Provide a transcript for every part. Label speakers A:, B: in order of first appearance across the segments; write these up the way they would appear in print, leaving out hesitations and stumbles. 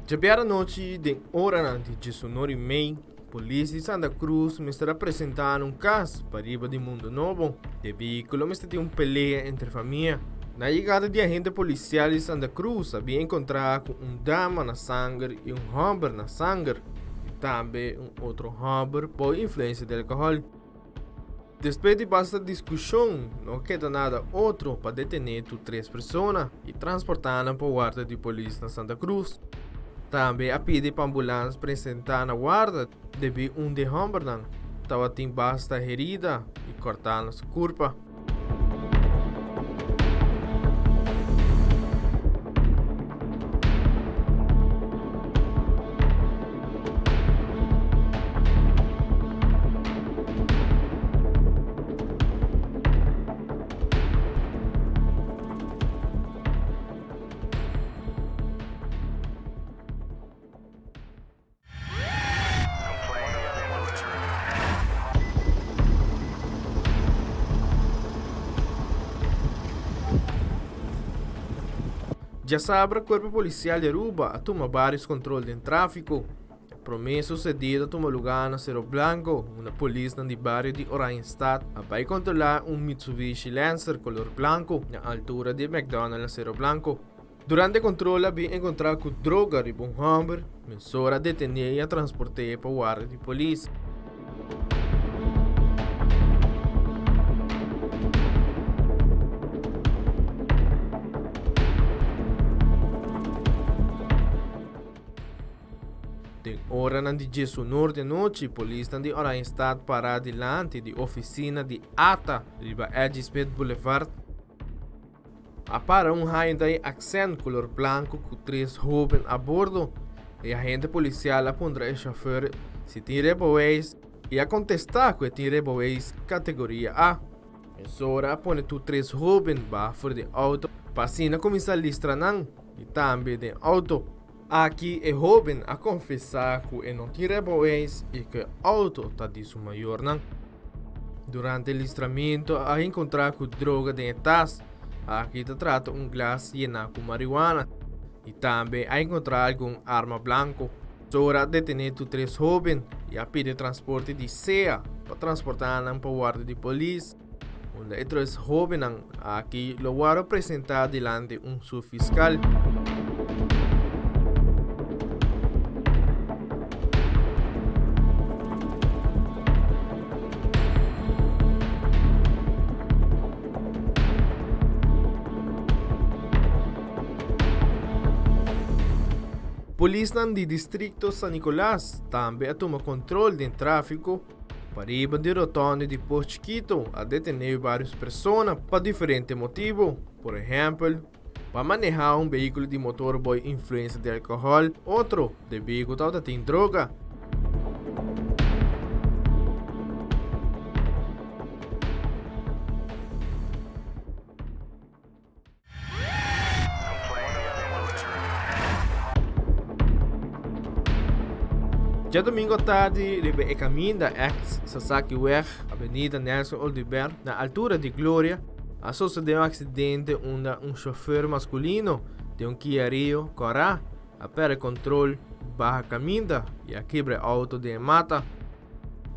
A: Já noite de hora de 19h30, polícia de Santa Cruz me está apresentando um caso para riba de Mundo Novo. De veículo me tem pelea entre família. Na chegada de agente policial de Santa Cruz, havia encontrado com dama na sangue e homem na sangue, e também outro homem por influência de álcool. Depois de bastante discussão, não queda nada outro para detener três pessoas e transportá-las para o guarda de polícia na Santa Cruz. Também a pede para a ambulância apresentar na guarda devido de homem estava tem basta herida e cortando sua curva. Já sabe, o corpo policial de Aruba toma vários controles de tráfico. Para o mês sucedido, toma lugar na Cerro Blanco, uma polícia de bairro de Oranjestad, vai controlar Mitsubishi Lancer color branco na altura de McDonald's na Cerro Blanco. Durante o controle, havia encontrado com droga de um homem, mesura detener e transportar para o guarda de polícia. De hora de 19 de noite, a polícia de Oranjestad para diante da oficina de ATA de Edgespet Boulevard. Para Hyundai Accent color branco com três jovens a bordo. E a agente policial aponta o chofer se tem boés e a contestar que tem boés categoria A. Mesura põe três jovens baixo de auto, passina começa a listranan e também de auto. Aqui é jovem a confessar que não tira boés e que o auto está de seu maior. Durante o listramento, a encontrar com droga de etas. Aqui se trata glass lleno com marihuana e também a encontrar com arma blanco. Sora detener três jovens e a pedir transporte de SEA para transportar para o guarda de polícia. Onde três jovens aqui lo apresentar diante de subfiscal. Polícia do distrito San Nicolás também toma controle do tráfico para ir de rotonda de Porto Chiquito a detener várias pessoas por diferentes motivos. Por exemplo, para manejar veículo de motor por influência de álcool, outro de veículo que tem droga. Já domingo à tarde, ribe caminho da ex-Sasaki Weg, Avenida Nelson Oliver, na altura de Glória, sucedeu um acidente onde chofer masculino de Kia Rio Corá a perder controle barra caminho e a quebra auto de mata.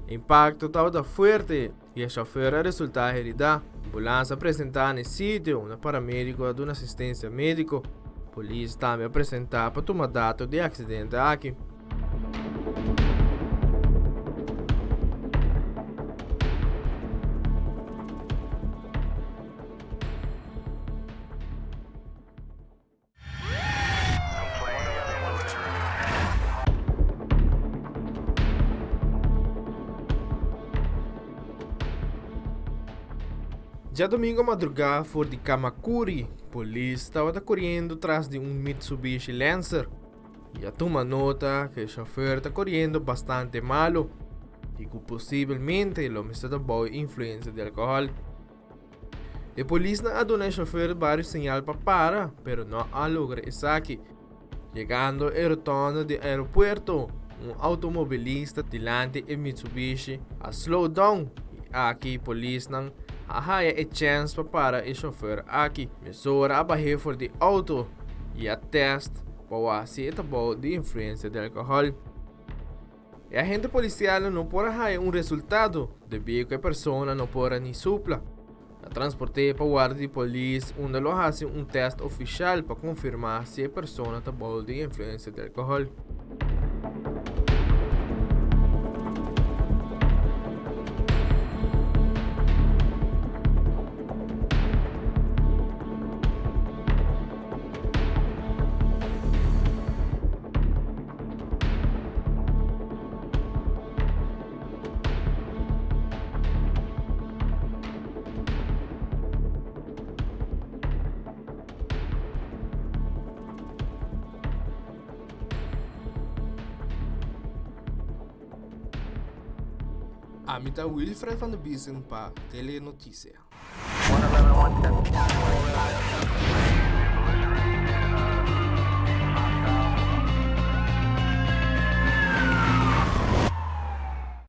A: O impacto estava forte e o chofer resultou herido. A ambulância apresentada no sítio um paramédico de uma assistência médica. A polícia também apresentou para tomar data de acidente aqui. Já domingo à madrugada, fora de Kamakuri, a polícia estava correndo atrás de Mitsubishi Lancer e a toma nota que o chofer está correndo bastante malo e que possivelmente lo estava boa influência de álcool. A polícia a dona ao chofer vários sinais para parar, mas não a logra isso aqui. Chegando ao rotonda do aeroporto, automobilista diante do Mitsubishi a slow down e aqui a polícia não há chance para o chofer aqui. Mesura a barreira de auto e a teste para se tabou de influência de álcool. E a agente policial não pode ter resultado devido que a pessoa não pode nem supla. A transporte para o guarda de polícia onde lo hace teste oficial para confirmar se a pessoa está boa de influência de álcool. Amita Wilfred van de Biesen para Telenotícia.